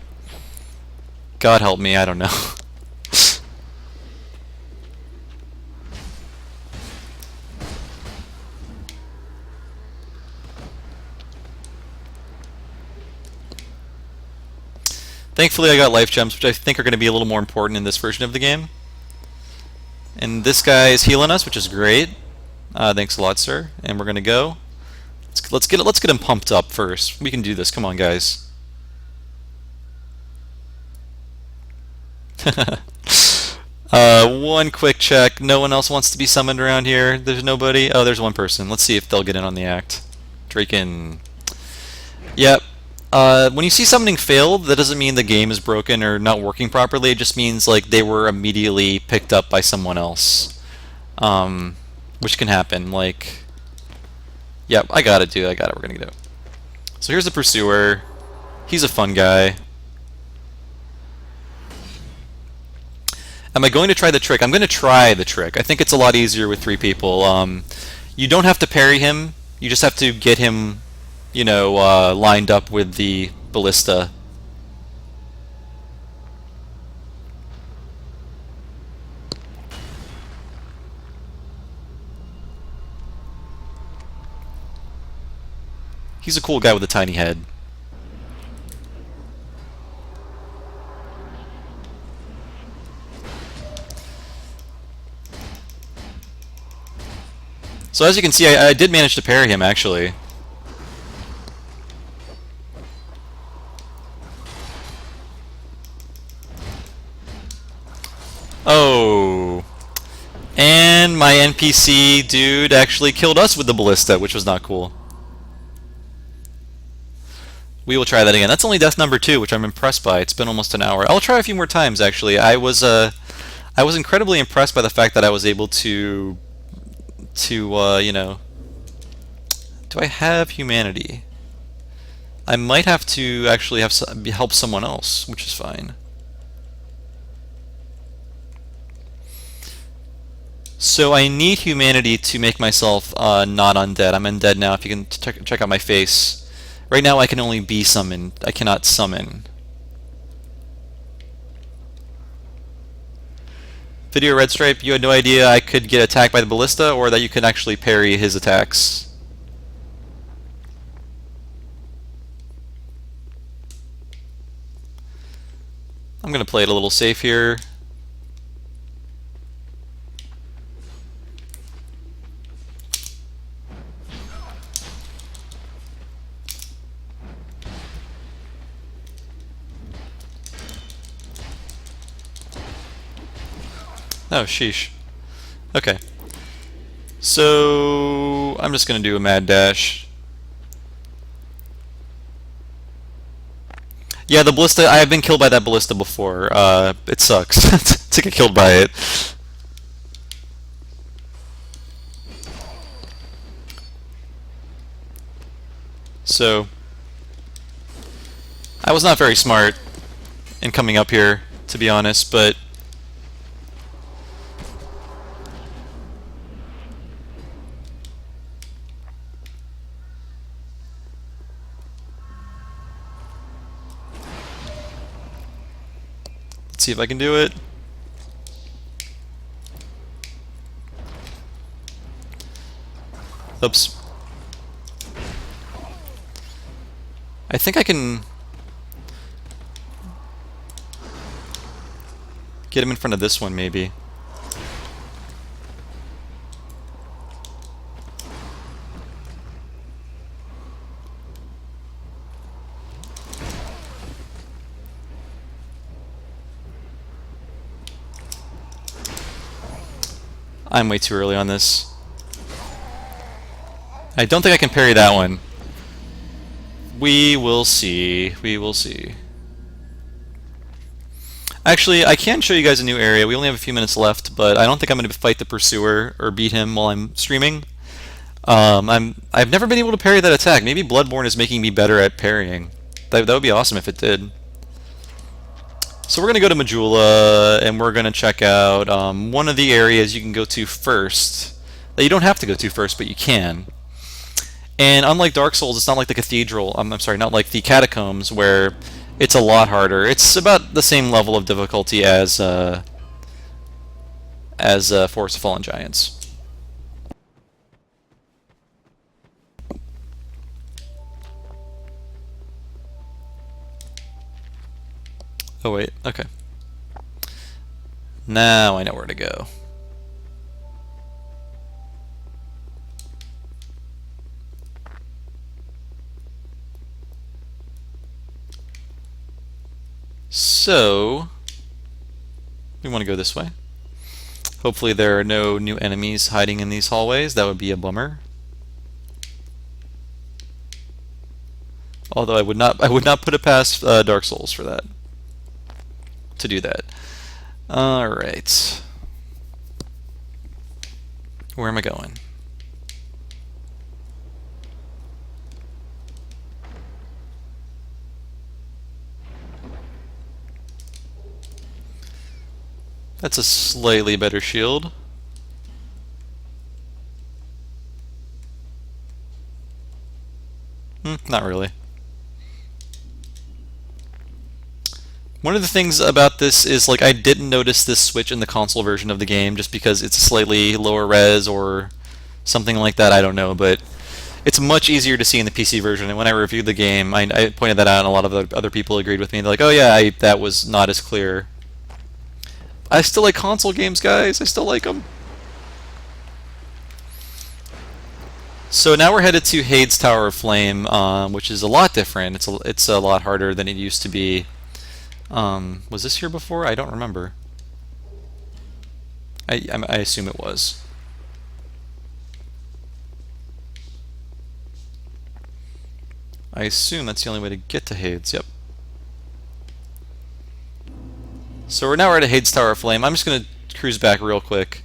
God help me, I don't know. Thankfully I got life gems, which I think are going to be a little more important in this version of the game. And this guy is healing us, which is great. Thanks a lot, sir. And we're going to go. Let's get him pumped up first. We can do this. Come on, guys. One quick check. No one else wants to be summoned around here. There's nobody. Oh, there's one person. Let's see if they'll get in on the act. Draken. Yep. When you see summoning failed, that doesn't mean the game is broken or not working properly. It just means like they were immediately picked up by someone else, which can happen. Like, yep, I got it. We're gonna do it. So here's the Pursuer. He's a fun guy. Am I going to try the trick? I'm going to try the trick. I think it's a lot easier with 3 people. You don't have to parry him. You just have to get him, you know, lined up with the ballista. He's a cool guy with a tiny head. So as you can see, I did manage to parry him, actually. Oh. And my NPC dude actually killed us with the ballista, which was not cool. We will try that again. That's only death number 2, which I'm impressed by. It's been almost an hour. I'll try a few more times, actually. I was incredibly impressed by the fact that I was able to you know... Do I have humanity? I might have to actually help someone else, which is fine. So I need humanity to make myself not undead. I'm undead now, if you can check out my face. Right now I can only be summoned. I cannot summon. Video Red Stripe, you had no idea I could get attacked by the ballista, or that you could actually parry his attacks. I'm going to play it a little safe here. Oh, sheesh. Okay. So I'm just going to do a mad dash. Yeah, the ballista, I have been killed by that ballista before. It sucks to get killed by it. So I was not very smart in coming up here, to be honest, but let's see if I can do it. Oops. I think I can get him in front of this one, maybe. I'm way too early on this. I don't think I can parry that one. We will see. We will see. Actually, I can show you guys a new area. We only have a few minutes left, but I don't think I'm going to fight the Pursuer or beat him while I'm streaming. I've never been able to parry that attack. Maybe Bloodborne is making me better at parrying. That would be awesome if it did. So we're going to go to Majula, and we're going to check out one of the areas you can go to first. That you don't have to go to first, but you can. And unlike Dark Souls, it's not like the Cathedral, I'm sorry, not like the Catacombs, where it's a lot harder. It's about the same level of difficulty as Forest of Fallen Giants. Oh wait, okay. Now I know where to go. So, we want to go this way. Hopefully there are no new enemies hiding in these hallways. That would be a bummer. Although I would not put it past Dark Souls for that. To do that. Alright. Where am I going? That's a slightly better shield. Not really. One of the things about this is, like, I didn't notice this switch in the console version of the game just because it's slightly lower res or something like that, I don't know, but it's much easier to see in the PC version. And when I reviewed the game, I pointed that out, and a lot of other people agreed with me. They're like, oh yeah, that was not as clear. I still like console games, guys. I still like them. So now we're headed to Heide's Tower of Flame, which is a lot different. It's a lot harder than it used to be. Was this here before? I don't remember. I assume it was. I assume that's the only way to get to Heide's. Yep. So we're at Heide's Tower of Flame. I'm just going to cruise back real quick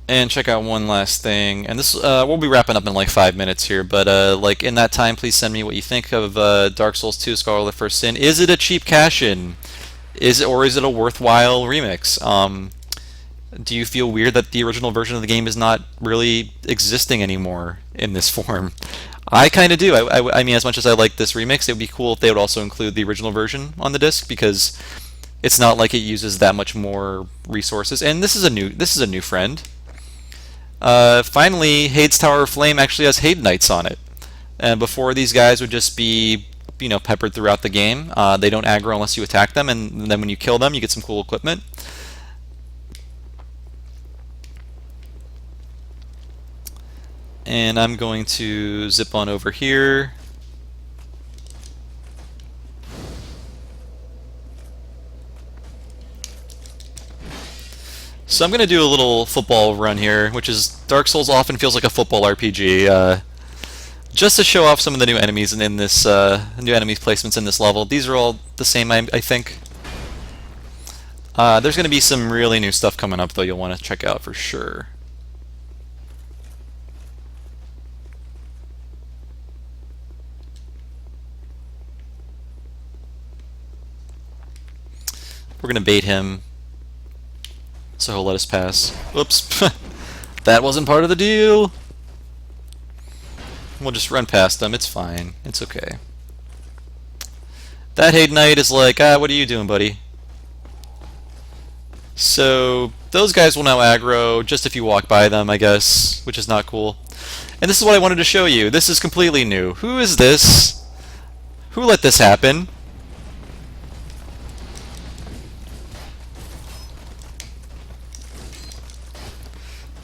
and check out one last thing. And this we'll be wrapping up in like 5 minutes here, but like in that time, please send me what you think of Dark Souls 2: Scholar of the First Sin. Is it a cheap cash-in? Is it a worthwhile remix? Do you feel weird that the original version of the game is not really existing anymore in this form? I kind of do. I mean, as much as I like this remix, it would be cool if they would also include the original version on the disc, because it's not like it uses that much more resources. And this is a new friend. Finally, Heide's Tower of Flame actually has Heide Knights on it. And before, these guys would just be, peppered throughout the game. They don't aggro unless you attack them, and then when you kill them, you get some cool equipment. And I'm going to zip on over here. So I'm going to do a little football run here, which is, Dark Souls often feels like a football RPG. Just to show off some of the new enemies in this, new enemy placements in this level. These are all the same, I think. There's going to be some really new stuff coming up, though, you'll want to check out for sure. We're going to bait him, so he'll let us pass. Whoops. That wasn't part of the deal. We'll just run past them. It's fine. It's okay. That Heide Knight is like, what are you doing, buddy? So those guys will now aggro just if you walk by them, I guess, which is not cool. And this is what I wanted to show you. This is completely new. Who is this? Who let this happen?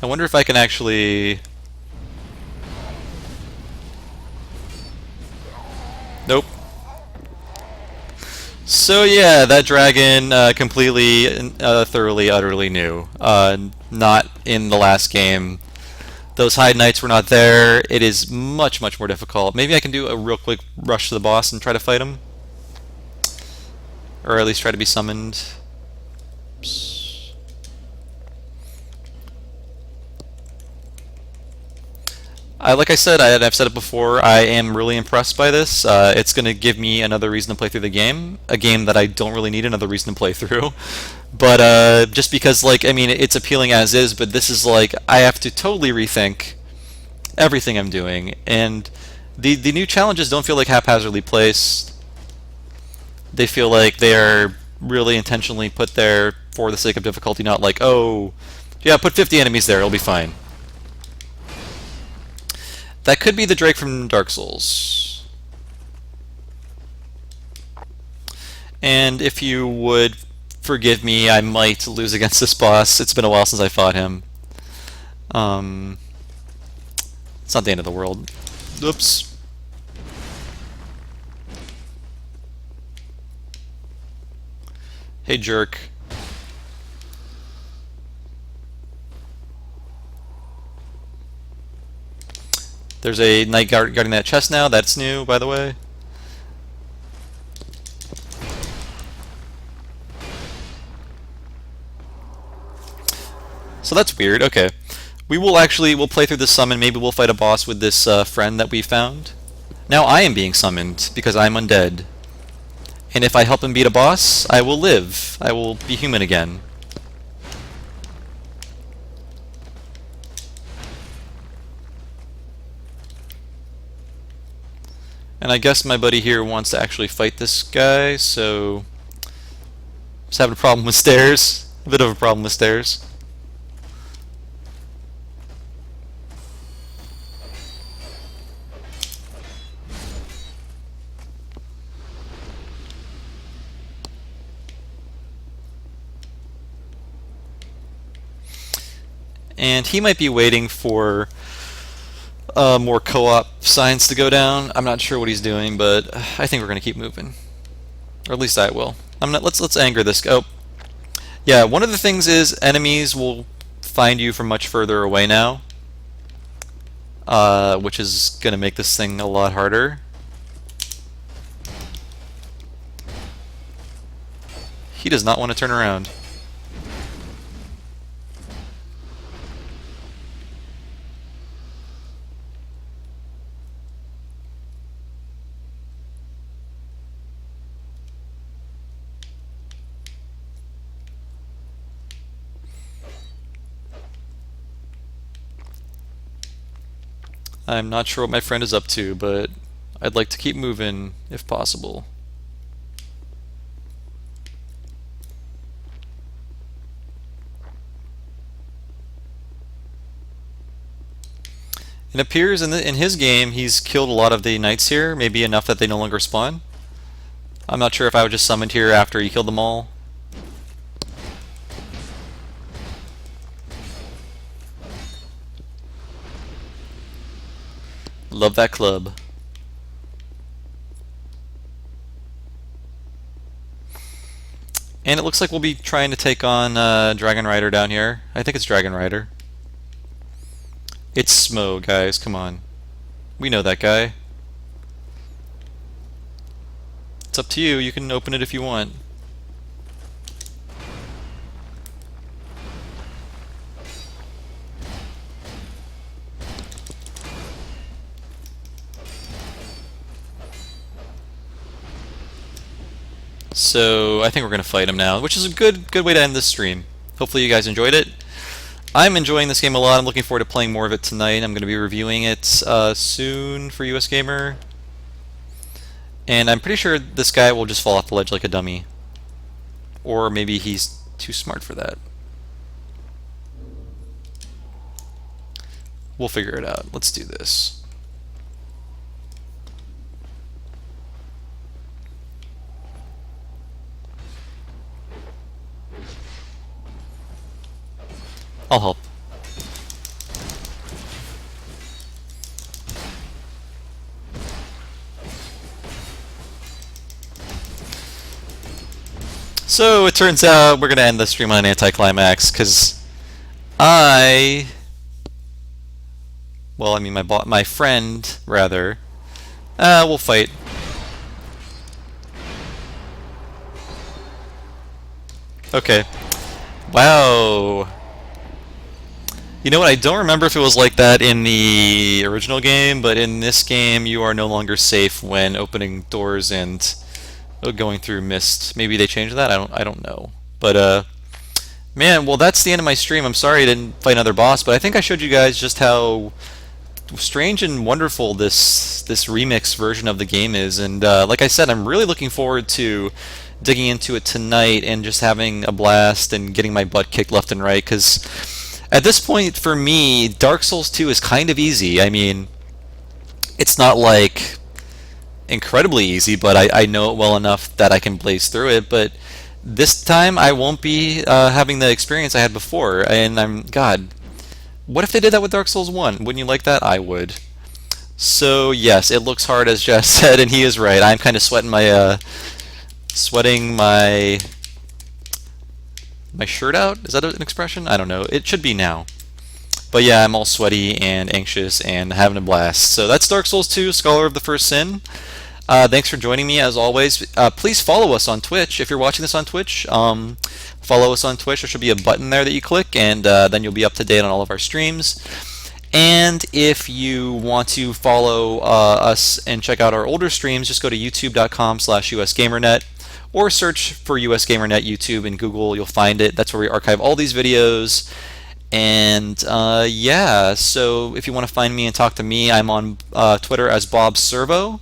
I wonder if I can actually... Nope. So yeah, that dragon completely, thoroughly, utterly new. Not in the last game. Those Heide Knights were not there. It is much, much more difficult. Maybe I can do a real quick rush to the boss and try to fight him. Or at least try to be summoned. Oops. Like I said, I've said it before, I am really impressed by this. It's going to give me another reason to play through the game. A game that I don't really need another reason to play through. But just because, like, I mean, it's appealing as is, but this is like, I have to totally rethink everything I'm doing. And the new challenges don't feel like haphazardly placed. They feel like they are really intentionally put there for the sake of difficulty, not like, oh, yeah, put 50 enemies there, it'll be fine. That could be the Drake from Dark Souls. And if you would forgive me, I might lose against this boss. It's been a while since I fought him. It's not the end of the world. Oops. Hey, jerk. There's a knight guarding that chest now. That's new, by the way. So that's weird. Okay. We'll play through this summon. Maybe we'll fight a boss with this friend that we found. Now I am being summoned because I'm undead. And if I help him beat a boss, I will live. I will be human again. And I guess my buddy here wants to actually fight this guy, so just having a problem with stairs. A bit of a problem with stairs. And he might be waiting for more co-op signs to go down. I'm not sure what he's doing, but I think we're going to keep moving. Or at least I will. I'm not. Let's anger this guy. Oh, yeah. One of the things is enemies will find you from much further away now, which is going to make this thing a lot harder. He does not want to turn around. I'm not sure what my friend is up to, but I'd like to keep moving if possible. It appears in his game he's killed a lot of the knights here, maybe enough that they no longer spawn. I'm not sure if I was just summoned here after he killed them all. Love that club. And it looks like we'll be trying to take on Dragon Rider down here. I think it's Dragon Rider. It's Smo, guys, come on. We know that guy. It's up to you, you can open it if you want. So I think we're going to fight him now, which is a good way to end this stream. Hopefully you guys enjoyed it. I'm enjoying this game a lot. I'm looking forward to playing more of it tonight. I'm going to be reviewing it soon for US Gamer. And I'm pretty sure this guy will just fall off the ledge like a dummy. Or maybe he's too smart for that. We'll figure it out. Let's do this. I'll help. So it turns out we're going to end the stream on an anticlimax because my friend, rather, will fight. Okay. Wow. You know what, I don't remember if it was like that in the original game, but in this game you are no longer safe when opening doors and going through mist. Maybe they changed that? I don't know. But man, well that's the end of my stream. I'm sorry I didn't fight another boss, but I think I showed you guys just how strange and wonderful this remix version of the game is, and like I said, I'm really looking forward to digging into it tonight and just having a blast and getting my butt kicked left and right, because at this point, for me, Dark Souls 2 is kind of easy. I mean, it's not like incredibly easy, but I know it well enough that I can blaze through it. But this time, I won't be having the experience I had before. And God, what if they did that with Dark Souls 1? Wouldn't you like that? I would. So yes, it looks hard, as Jeff said, and he is right. I'm kind of sweating my shirt out? Is that an expression? I don't know. It should be now. But yeah, I'm all sweaty and anxious and having a blast. So that's Dark Souls 2, Scholar of the First Sin. Thanks for joining me, as always. Please follow us on Twitch. If you're watching this on Twitch, follow us on Twitch. There should be a button there that you click, and then you'll be up to date on all of our streams. And if you want to follow us and check out our older streams, just go to youtube.com/usgamernet. Or search for USGamerNet YouTube in Google, you'll find it. That's where we archive all these videos. And yeah, so if you want to find me and talk to me, I'm on Twitter as Bob Servo.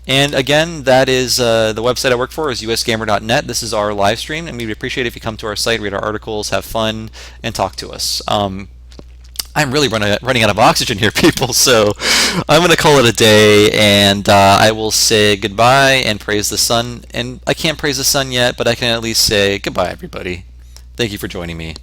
And again, that is the website I work for is USgamer.net. This is our live stream, and we'd appreciate it if you come to our site, read our articles, have fun, and talk to us. I'm really running out of oxygen here, people, so I'm going to call it a day, and I will say goodbye and praise the sun. And I can't praise the sun yet, but I can at least say goodbye, everybody. Thank you for joining me.